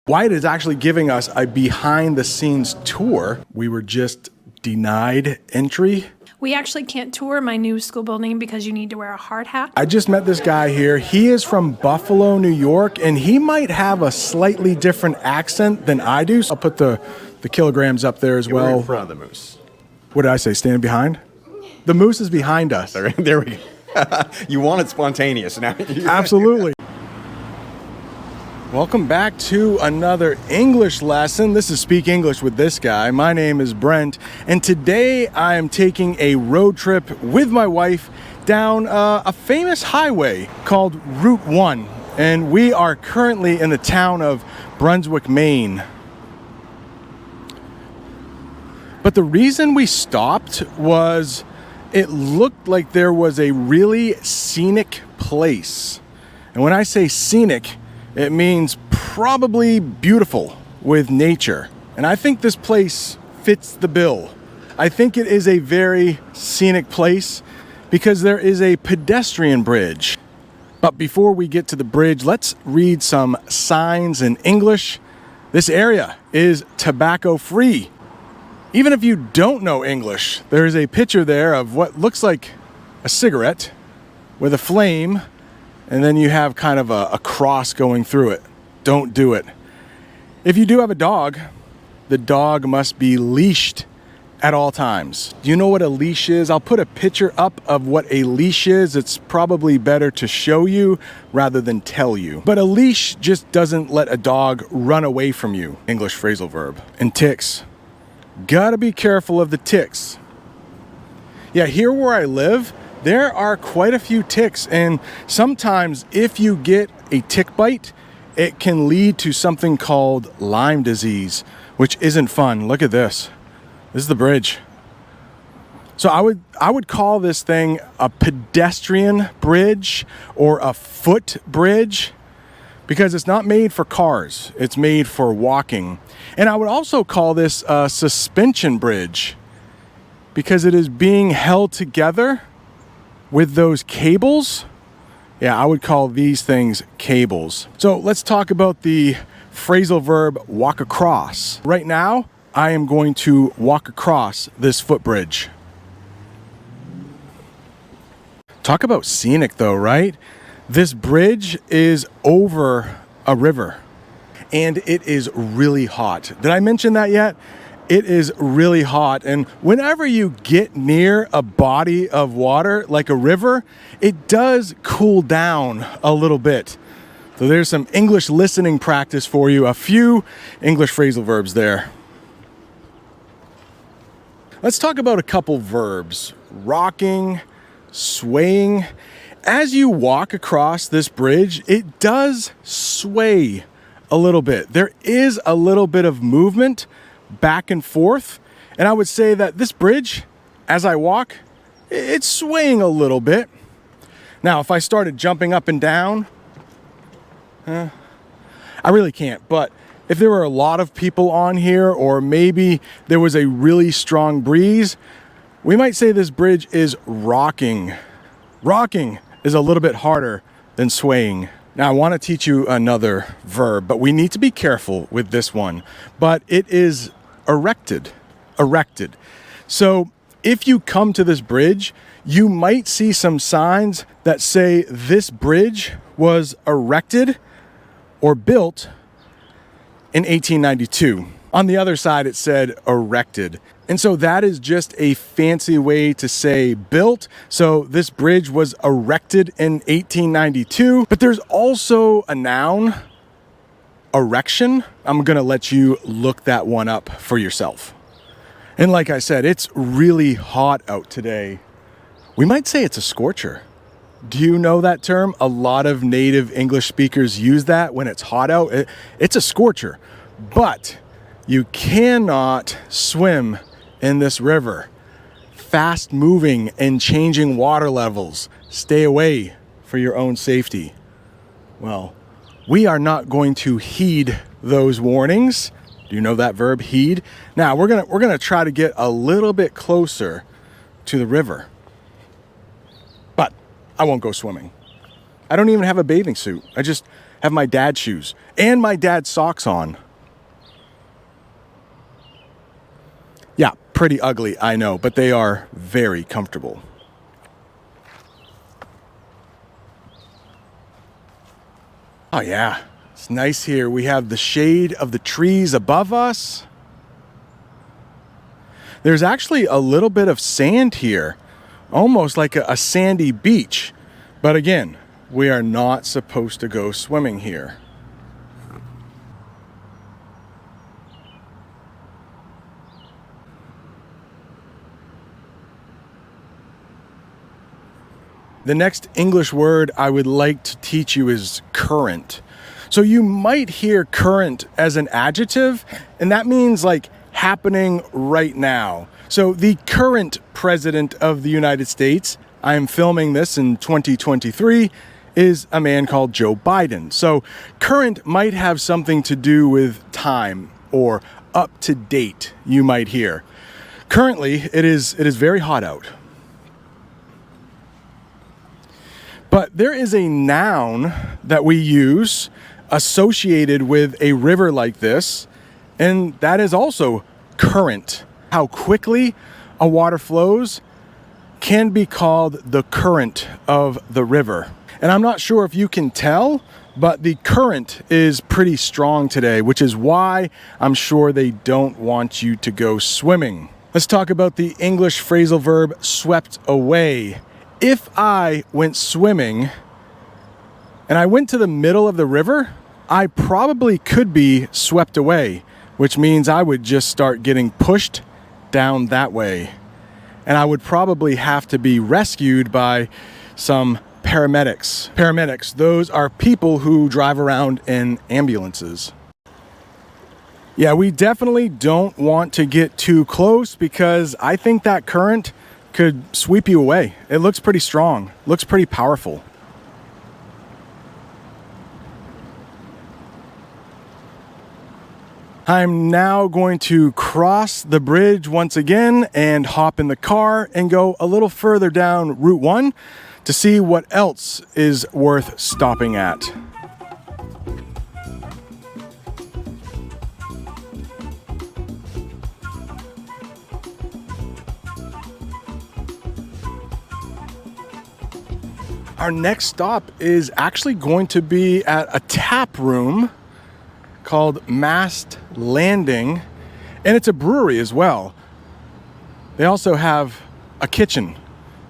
Wyatt is actually giving us a behind-the-scenes tour. We were just denied entry. We actually can't tour my new school building because you need to wear a hard hat. I just met this guy here. He is from Buffalo, New York, and he might have a slightly different accent than I do. So I'll put the kilograms up there as well. We're in front of the moose. What did I say? Standing behind? The moose is behind us. There we go. You want it spontaneous now. Absolutely. Welcome back to another English lesson. This is Speak English with this guy. My name is Brent, and today I am taking a road trip with my wife down a famous highway called Route 1, and we are currently in the town of Brunswick, Maine. But the reason we stopped was it looked like there was a really scenic place. And when I say scenic, it means probably beautiful with nature. And I think this place fits the bill. I think it is a very scenic place because there is a pedestrian bridge. But before we get to the bridge, let's read some signs in English. This area is tobacco free. Even if you don't know English, there is a picture there of what looks like a cigarette with a flame, and then you have kind of a cross going through it. Don't do it. If you do have a dog, the dog must be leashed at all times. Do you know what a leash is? I'll put a picture up of what a leash is. It's probably better to show you rather than tell you. But a leash just doesn't let a dog run away from you. English phrasal verb. And ticks. Gotta be careful of the ticks. Yeah, here where I live, there are quite a few ticks, and sometimes if you get a tick bite, it can lead to something called Lyme disease, which isn't fun. Look at this. This is the bridge. So I would call this thing a pedestrian bridge or a foot bridge because it's not made for cars. It's made for walking. And I would also call this a suspension bridge because it is being held together with those cables. Yeah, I would call these things cables. So let's talk about the phrasal verb walk across. Right now, I am going to walk across this footbridge. Talk about scenic though, right? This bridge is over a river and it is really hot. Did I mention that yet? It is really hot, and whenever you get near a body of water like a river, it does cool down a little bit. So there's some English listening practice for you, a few English phrasal verbs there. Let's talk about a couple verbs. Rocking, swaying. As you walk across this bridge, it does sway a little bit. There is a little bit of movement back and forth, and I would say that this bridge, as I walk, it's swaying a little bit. Now, if I started jumping up and down, I really can't, but if there were a lot of people on here, or maybe there was a really strong breeze, we might say this bridge is rocking. Rocking is a little bit harder than swaying. Now, I want to teach you another verb, but we need to be careful with this one. But it is erected. Erected. So if you come to this bridge, you might see some signs that say this bridge was erected or built in 1892. On the other side, it said erected. And so that is just a fancy way to say built. So this bridge was erected in 1892, but there's also a noun, erection. I'm gonna let you look that one up for yourself. And like I said, it's really hot out today. We might say it's a scorcher. Do you know that term? A lot of native English speakers use that when it's hot out. It's a scorcher, but you cannot swim in this river. Fast moving and changing water levels. Stay away for your own safety. Well, we are not going to heed those warnings. Do you know that verb, heed? Now we're gonna try to get a little bit closer to the river. But I won't go swimming. I don't even have a bathing suit. I just have my dad's shoes and my dad's socks on. Yeah, pretty ugly, I know, but they are very comfortable. Oh yeah, it's nice here. We have the shade of the trees above us. There's actually a little bit of sand here, almost like a sandy beach. But again, we are not supposed to go swimming here. The next English word I would like to teach you is current. So you might hear current as an adjective, and that means like happening right now. So the current president of the United States, I am filming this in 2023, is a man called Joe Biden. So current might have something to do with time or up to date, you might hear. Currently, it is very hot out. But there is a noun that we use associated with a river like this, and that is also current. How quickly a water flows can be called the current of the river. And I'm not sure if you can tell, but the current is pretty strong today, which is why I'm sure they don't want you to go swimming. Let's talk about the English phrasal verb swept away. If I went swimming and I went to the middle of the river, I probably could be swept away, which means I would just start getting pushed down that way. And I would probably have to be rescued by some paramedics. Paramedics, those are people who drive around in ambulances. Yeah, we definitely don't want to get too close because I think that current could sweep you away. It looks pretty strong, looks pretty powerful. I'm now going to cross the bridge once again and hop in the car and go a little further down Route 1 to see what else is worth stopping at. Our next stop is actually going to be at a tap room called Mast Landing, and it's a brewery as well. They also have a kitchen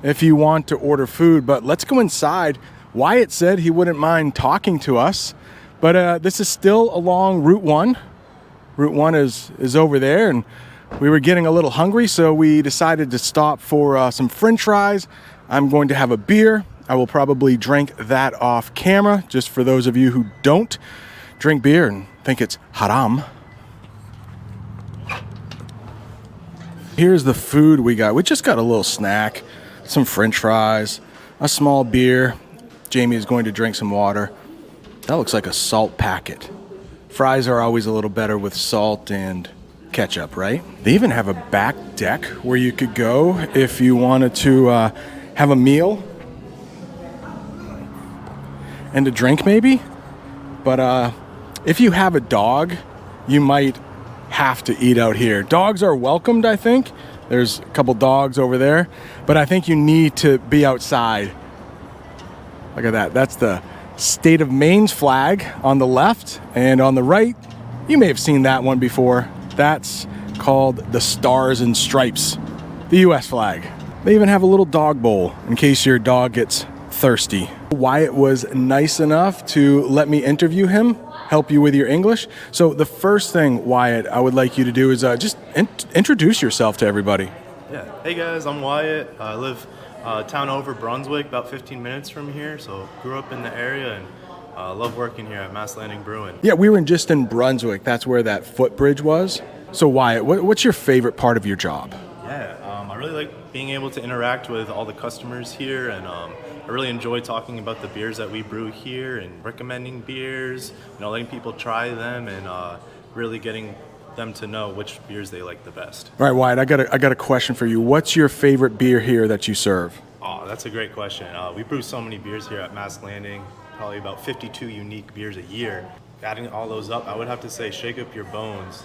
if you want to order food, but let's go inside. Wyatt said he wouldn't mind talking to us, but this is still along Route 1. Route 1 is over there, and we were getting a little hungry, so we decided to stop for some french fries. I'm going to have a beer. I will probably drink that off camera, just for those of you who don't drink beer and think it's haram. Here's the food we got. We just got a little snack, some french fries, a small beer. Jamie is going to drink some water. That looks like a salt packet. Fries are always a little better with salt and ketchup, right? They even have a back deck where you could go if you wanted to have a meal and a drink maybe. But if you have a dog, you might have to eat out here. Dogs are welcomed, I think. There's a couple dogs over there, but I think you need to be outside. Look at that. That's the state of Maine's flag on the left, and on the right, you may have seen that one before. That's called the Stars and Stripes, the US flag. They even have a little dog bowl in case your dog gets thirsty. Wyatt was nice enough to let me interview him, help you with your English. So the first thing, Wyatt, I would like you to do is just introduce yourself to everybody. Yeah. Hey guys, I'm Wyatt. I live town over Brunswick, about 15 minutes from here. So grew up in the area and love working here at Mast Landing Brewing. Yeah, we were just in Brunswick. That's where that footbridge was. So Wyatt, what's your favorite part of your job? Yeah, I really like being able to interact with all the customers here, and I really enjoy talking about the beers that we brew here and recommending beers, letting people try them and really getting them to know which beers they like the best. All right, Wyatt, I got a question for you. What's your favorite beer here that you serve? Oh, that's a great question. We brew so many beers here at Mast Landing. probably about 52 unique beers a year. Adding all those up, I would have to say Shake Up Your Bones,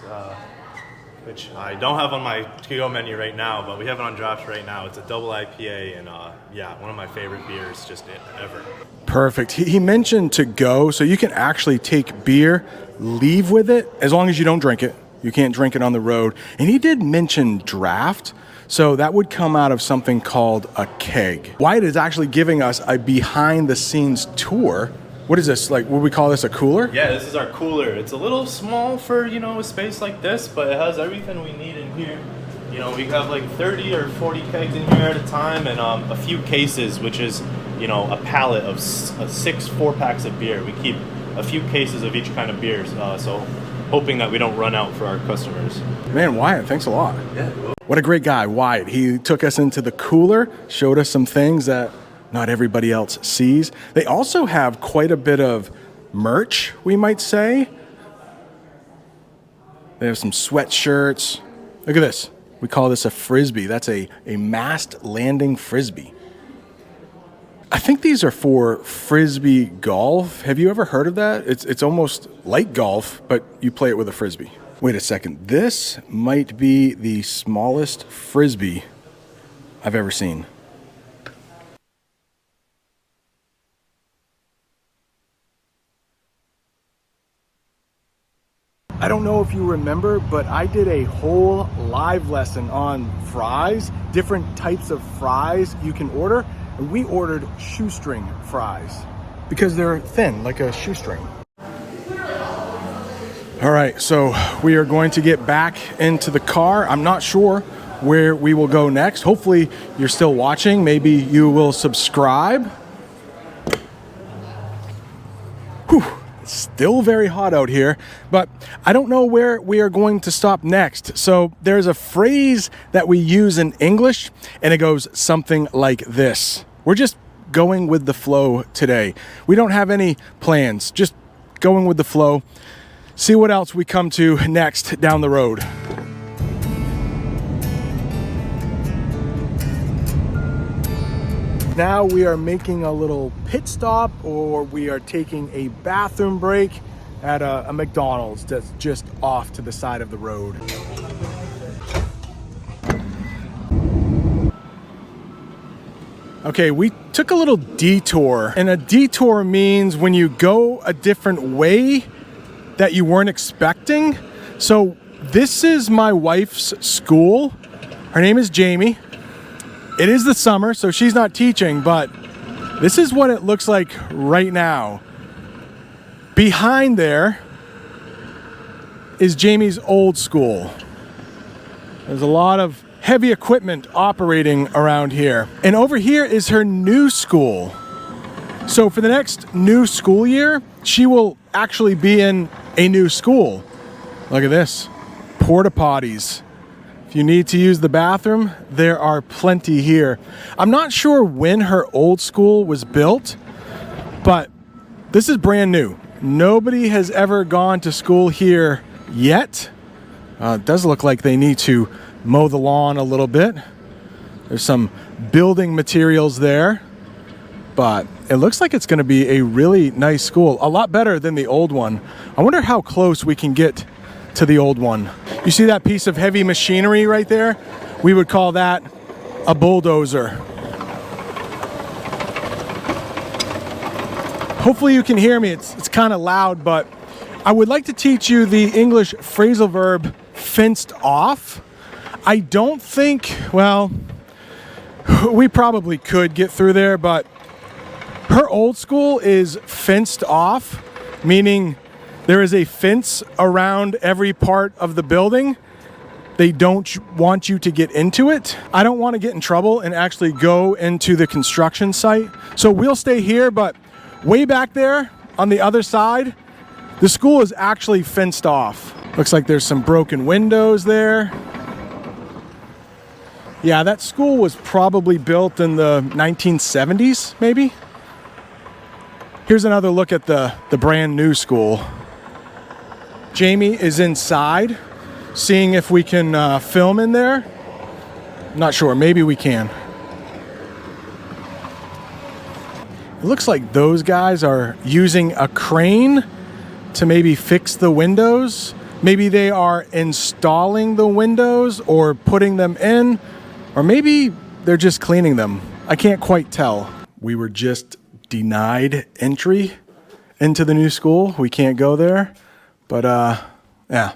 which I don't have on my to-go menu right now, but we have it on draft right now. It's a double IPA, and yeah, one of my favorite beers just ever. Perfect. He mentioned to go, so you can actually take beer, leave with it, as long as you don't drink it. You can't drink it on the road. And he did mention draft, so that would come out of something called a keg. Wyatt is actually giving us a behind-the-scenes tour. What is this, like, would we call this a cooler? Yeah, this is our cooler. It's a little small for, you know, a space like this, but it has everything we need in here. You know, we have like 30 or 40 kegs in here at a time, and a few cases, which is, you know, a pallet of 6 4-packs of beer. We keep a few cases of each kind of beers, so hoping that we don't run out for our customers. Man, Wyatt, thanks a lot. Yeah. What a great guy, Wyatt. He took us into the cooler, showed us some things that not everybody else sees. They also have quite a bit of merch, we might say. They have some sweatshirts. Look at this. We call this a frisbee. That's a Mast Landing frisbee. I think these are for frisbee golf. Have you ever heard of that? It's almost like golf, but you play it with a frisbee. Wait a second. This might be the smallest frisbee I've ever seen. I don't know if you remember, but I did a whole live lesson on fries, different types of fries you can order. And we ordered shoestring fries because they're thin, like a shoestring. All right, so we are going to get back into the car. I'm not sure where we will go next. Hopefully you're still watching. Maybe you will subscribe. Whew. It's still very hot out here, but I don't know where we are going to stop next. So there's a phrase that we use in English, and it goes something like this. We're just going with the flow today. We don't have any plans, just going with the flow. See what else we come to next down the road. Now we are making a little pit stop, or we are taking a bathroom break at a McDonald's that's just off to the side of the road. Okay, we took a little detour, and a detour means when you go a different way that you weren't expecting. So this is my wife's school. Her name is Jamie. It is the summer, so she's not teaching, but this is what it looks like right now. Behind there is Jamie's old school. There's a lot of heavy equipment operating around here. And over here is her new school. So for the next new school year, she will actually be in a new school. Look at this, porta potties. If you need to use the bathroom, there are plenty here. I'm not sure when her old school was built, but this is brand new. Nobody has ever gone to school here yet. It does look like they need to mow the lawn a little bit. There's some building materials there, but it looks like it's going to be a really nice school. A lot better than the old one. I wonder how close we can get to the old one. You see that piece of heavy machinery right there? We would call that a bulldozer. Hopefully you can hear me. It's kind of loud, but I would like to teach you the English phrasal verb fenced off. I don't think, well, we probably could get through there, but her old school is fenced off, meaning there is a fence around every part of the building. They don't want you to get into it. I don't want to get in trouble and actually go into the construction site. So we'll stay here, but way back there on the other side, the school is actually fenced off. Looks like there's some broken windows there. Yeah, that school was probably built in the 1970s, maybe. Here's another look at the brand new school. Jamie is inside, seeing if we can film in there. Not sure, maybe we can. It looks like those guys are using a crane to maybe fix the windows. Maybe they are installing the windows or putting them in, or maybe they're just cleaning them. I can't quite tell. We were just denied entry into the new school. We can't go there, but yeah,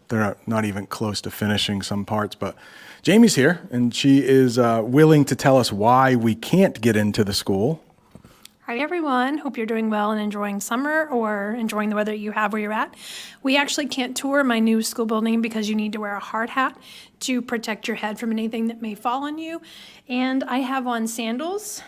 they're not even close to finishing some parts. But Jamie's here, and she is willing to tell us why we can't get into the school. Hi, everyone. Hope you're doing well and enjoying summer or enjoying the weather you have where you're at. We actually can't tour my new school building because you need to wear a hard hat to protect your head from anything that may fall on you. And I have on sandals.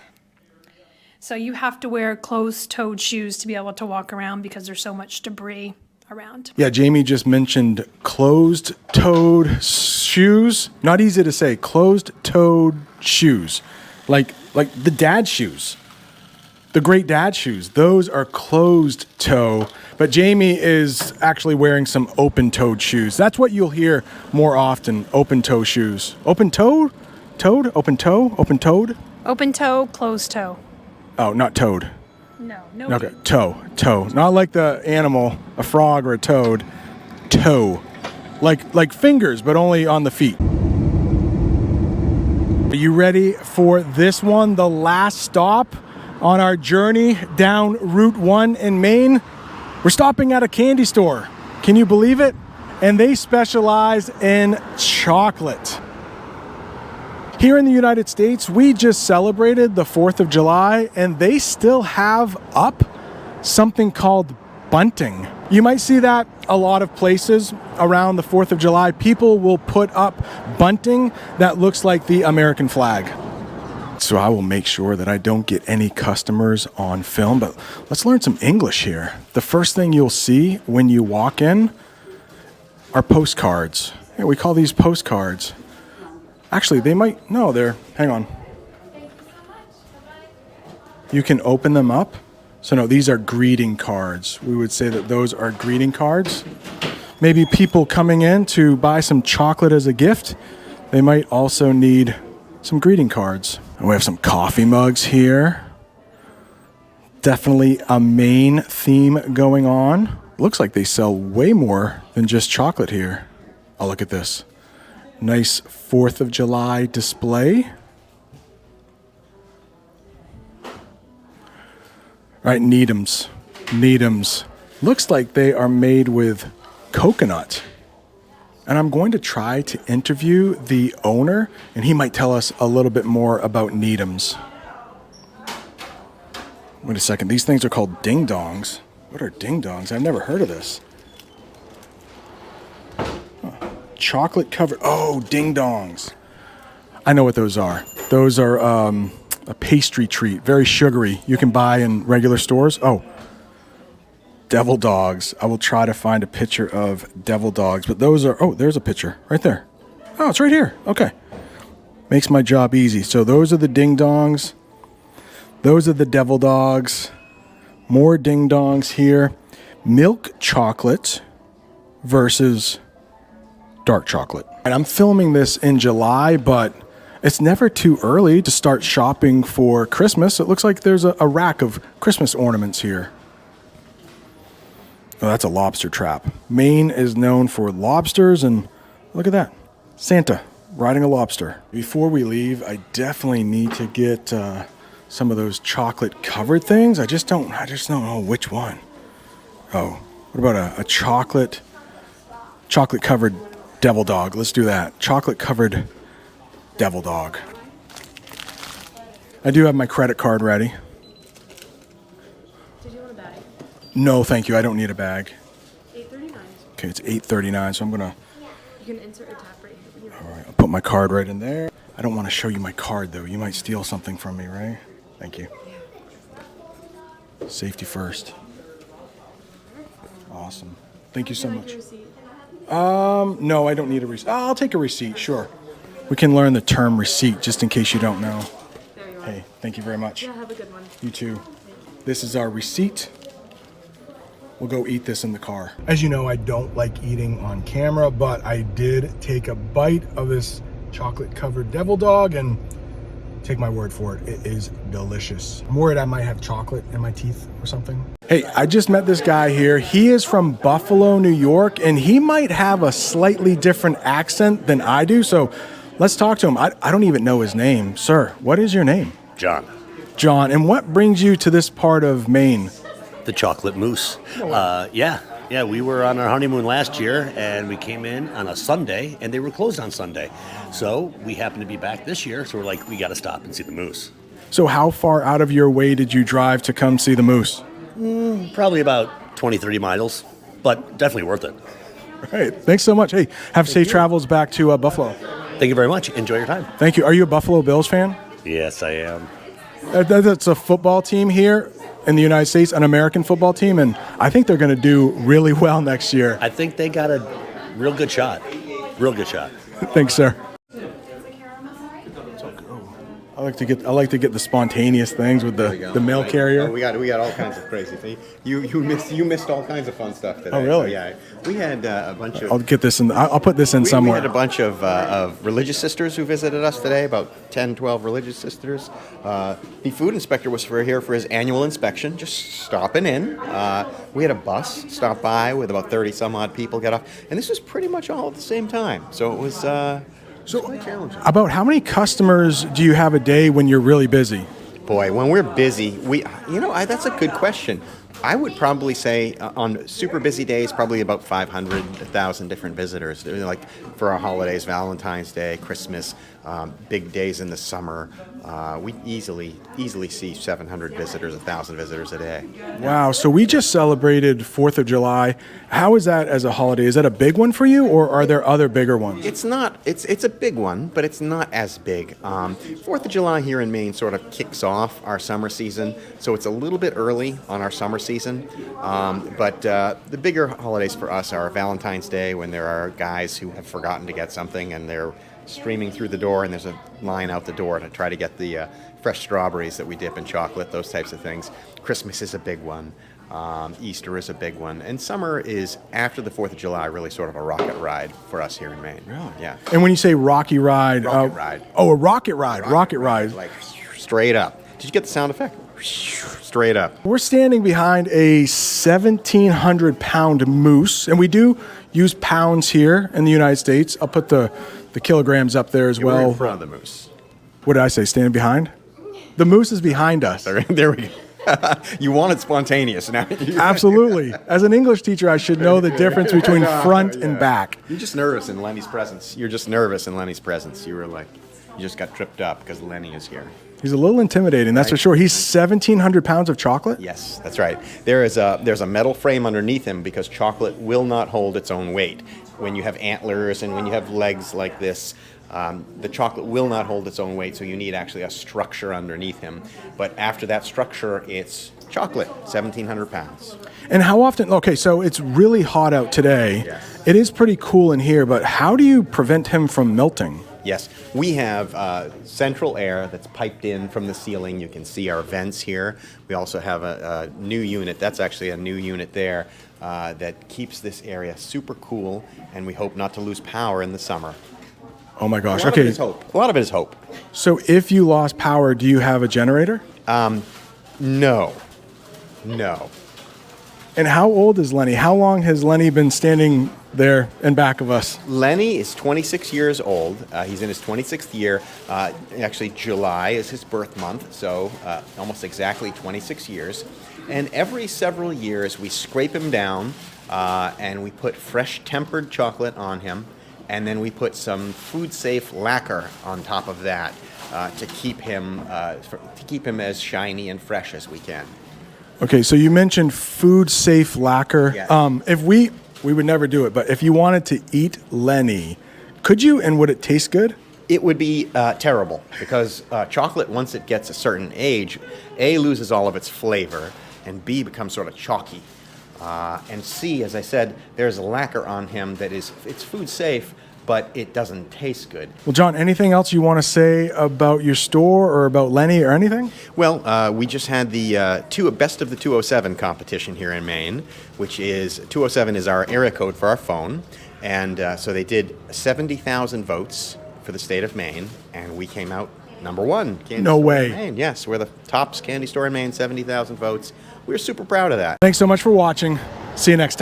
So you have to wear closed-toed shoes to be able to walk around because there's so much debris around. Yeah, Jamie just mentioned closed-toed shoes. Not easy to say. Closed-toed shoes. Like the dad shoes. The great dad shoes. Those are closed toe. But Jamie is actually wearing some open-toed shoes. That's what you'll hear more often, open-toe shoes. Open-toed? Toed? Open-toe? Open-toed? Open toe, closed toe. Oh, not toad. No. Okay, toe. Not like the animal, a frog or a toad. Toe. Like fingers, but only on the feet. Are you ready for this one? The last stop on our journey down Route 1 in Maine. We're stopping at a candy store. Can you believe it? And they specialize in chocolate. Here in the United States, we just celebrated the 4th of July, and they still have up something called bunting. You might see that a lot of places around the 4th of July. People will put up bunting that looks like the American flag. So I will make sure that I don't get any customers on film, but let's learn some English here. The first thing you'll see when you walk in are postcards. Yeah, we call these postcards. Actually, they might, no, hang on. You can open them up. So no, these are greeting cards. We would say that those are greeting cards. Maybe people coming in to buy some chocolate as a gift. They might also need some greeting cards. And we have some coffee mugs here. Definitely a Maine theme going on. Looks like they sell way more than just chocolate here. Oh, look at this. Nice 4th of July display. All right, Needham's. Looks like they are made with coconut. And I'm going to try to interview the owner, and he might tell us a little bit more about Needham's. Wait a second, these things are called ding-dongs. What are ding-dongs? I've never heard of this. Chocolate covered, ding-dongs. I know what those are. Those are a pastry treat, very sugary. You can buy in regular stores. Oh, devil dogs. I will try to find a picture of devil dogs, but those are, there's a picture right there. Oh, it's right here. Okay. Makes my job easy. So those are the ding-dongs. Those are the devil dogs. More ding-dongs here. Milk chocolate versus dark chocolate. And I'm filming this in July, but it's never too early to start shopping for Christmas. It looks like there's a rack of Christmas ornaments here. Oh, that's a lobster trap. Maine is known for lobsters, and look at that. Santa riding a lobster. Before we leave, I definitely need to get some of those chocolate covered things. I just don't know which one. Oh, what about a chocolate covered devil dog? Let's do that. Chocolate covered devil dog. I do have my credit card ready. Did you want a bag? No, thank you. I don't need a bag. $8.39. Okay, it's $8.39, so I'm gonna. You can insert a tap right here. All right, I'll put my card right in there. I don't want to show you my card though. You might steal something from me, right? Thank you. Safety first. Awesome. Thank you so much. No, I don't need a receipt. I'll take a receipt, sure. We can learn the term receipt just in case you don't know. There you are. Hey, thank you very much. Yeah, have a good one. You too. This is our receipt. We'll go eat this in the car. As you know, I don't like eating on camera, but I did take a bite of this chocolate covered devil dog, and Take my word for it. It is delicious. I'm worried I might have chocolate in my teeth or something. Hey, I just met this guy here. He is from Buffalo, New York, and he might have a slightly different accent than I do. So let's talk to him. I don't even know his name. Sir, what is your name? John, John. And what brings you to this part of Maine? the chocolate mousse. Yeah, we were on our honeymoon last year, and we came in on a Sunday, and they were closed on Sunday. So we happened to be back this year, so we're like, we got to stop and see the moose. So how far out of your way did you drive to come see the moose? Probably about 20, 30 miles, but definitely worth it. Right. Thanks so much. Hey, have safe travels back to Buffalo. Thank you very much. Enjoy your time. Thank you. Are you a Buffalo Bills fan? Yes, I am. That's a football team here in the United States, an American football team, and I think they're going to do really well next year. I think they got a real good shot. Real good shot. Thanks, sir. I like to get the spontaneous things with the mail carrier. We got all kinds of crazy things. You missed all kinds of fun stuff today. Oh, really? So, yeah, we had a bunch of. I'll get this in. I'll put this in somewhere. We had a bunch of religious sisters who visited us today, about 10, 12 religious sisters. The food inspector was here for his annual inspection, just stopping in. We had a bus stop by with about 30 some odd people get off, and this was pretty much all at the same time. So it was quite challenging. About how many customers do you have a day when you're really busy? Boy, when we're busy, that's a good question. I would probably say on super busy days, probably about 500, 1,000 different visitors. Like for our holidays, Valentine's Day, Christmas, big days in the summer, we easily see 700 visitors, 1,000 visitors a day. Wow. So we just celebrated 4th of July. How is that as a holiday? Is that a big one for you, or are there other bigger ones? It's not. It's a big one, but it's not as big. 4th of July here in Maine sort of kicks off our summer season, so it's a little bit early on our summer season. But the bigger holidays for us are Valentine's Day, when there are guys who have forgotten to get something and they're streaming through the door, and there's a line out the door to try to get the fresh strawberries that we dip in chocolate, those types of things. Christmas is a big one. Easter is a big one. And summer is, after the 4th of July, really sort of a rocket ride for us here in Maine. Really? Yeah. And when you say rocky ride, Rocket ride. Oh, a rocket ride. Rocket ride. Like straight up. Did you get the sound effect? Straight up. We're standing behind a 1,700-pound moose, and we do use pounds here in the United States. I'll put the kilograms up there as We're well. in front of the moose. What did I say? Standing behind? The moose is behind us. There we go. You want it spontaneous now. Absolutely. As an English teacher, I should know the difference between front and back. You're just nervous in Lenny's presence. You were like, you just got tripped up because Lenny is here. He's a little intimidating, that's for sure. He's 1,700 pounds of chocolate? Yes, that's right. There's a metal frame underneath him because chocolate will not hold its own weight. When you have antlers and when you have legs like this, the chocolate will not hold its own weight, so you need actually a structure underneath him. But after that structure, it's chocolate, 1,700 pounds. And how often, okay, so it's really hot out today. Yes. It is pretty cool in here, but how do you prevent him from melting? Yes, we have central air that's piped in from the ceiling. You can see our vents here. We also have a new unit. That's actually a new unit there that keeps this area super cool, and we hope not to lose power in the summer. Oh my gosh, A lot okay. of it is hope. A lot of it is hope. So if you lost power, do you have a generator? No. And how old is Lenny? How long has Lenny been standing there in back of us? Lenny is 26 years old. He's in his 26th year. Actually, July is his birth month, so almost exactly 26 years. And every several years, we scrape him down, and we put fresh tempered chocolate on him, and then we put some food-safe lacquer on top of that to keep him as shiny and fresh as we can. Okay, so you mentioned food-safe lacquer. Yes. If we would never do it, but if you wanted to eat Lenny, could you, and would it taste good? It would be terrible because chocolate, once it gets a certain age, A, loses all of its flavor, and B, becomes sort of chalky. And C, as I said, there's a lacquer on him it's food safe, but it doesn't taste good. Well, John, anything else you want to say about your store or about Lenny or anything? Well, we just had the Best of the 207 competition here in Maine, which is 207 is our area code for our phone. And so they did 70,000 votes for the state of Maine, and we came out number one candy No store way. in Maine. Yes, we're the top candy store in Maine, 70,000 votes. We're super proud of that. Thanks so much for watching. See you next time.